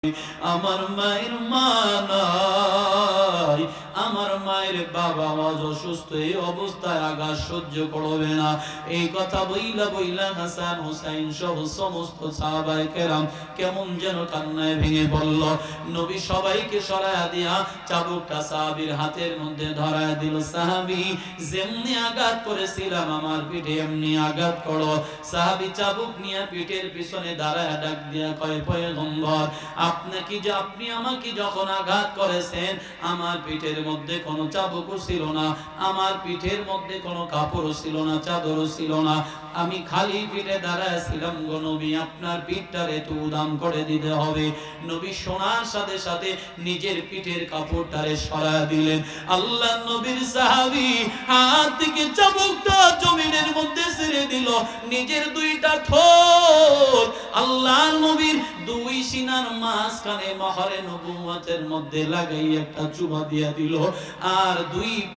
আমার মায়ের মা নাই, আমার মায়ের বাবা অসুস্থ, এই অবস্থায় আঘাত সহ্য করবে না। এই কথা বইলা বইলা হাসান হুসাইন সহ সমস্ত সাহাবায়ে কেরাম কেমন যেন কান্নায় ভেঙে পড়ল। নবী সবাইকে সরায়া দিয়া চাবুকটা সাহাবীর হাতের মধ্যে ধরায় দিল। সাহাবী, যেমনি আঘাত করেছিলাম আমার পিঠে এমনি আঘাত করো। সাহাবী চাবুক নিয়ে পিঠের পিছনে দাঁড়ায় ডাক দিয়া কয়, পয়গম্বর, আপনি আমাকে যখন আঘাত করেছেন আমার পিঠের মধ্যে কোনো চাবুকও ছিল না, আমার পিঠের মধ্যে কোনো কাপড়ও ছিল না, চাদরও ছিল না, আমি খালি পিঠে দাঁড়ায় ছিলাম গো নবী, আপনার পিঠটারে একটু উদাম করে দিতে হবে। নবী শোনার সাথে সাথে নিজের পিঠের কাপড়টারে সরায় দিলেন। আল্লাহ নবীর সাহাবী হাত থেকে চাবুকটা জমিনের মধ্যে ছেড়ে দিল, নিজের দুইটা ঠোঁট আল্লাহ নবীর দুই সিনার মাঝখানে মহরে নবুয়তের মধ্যে লাগাই একটা চুমা দিয়া দিল, আর দুই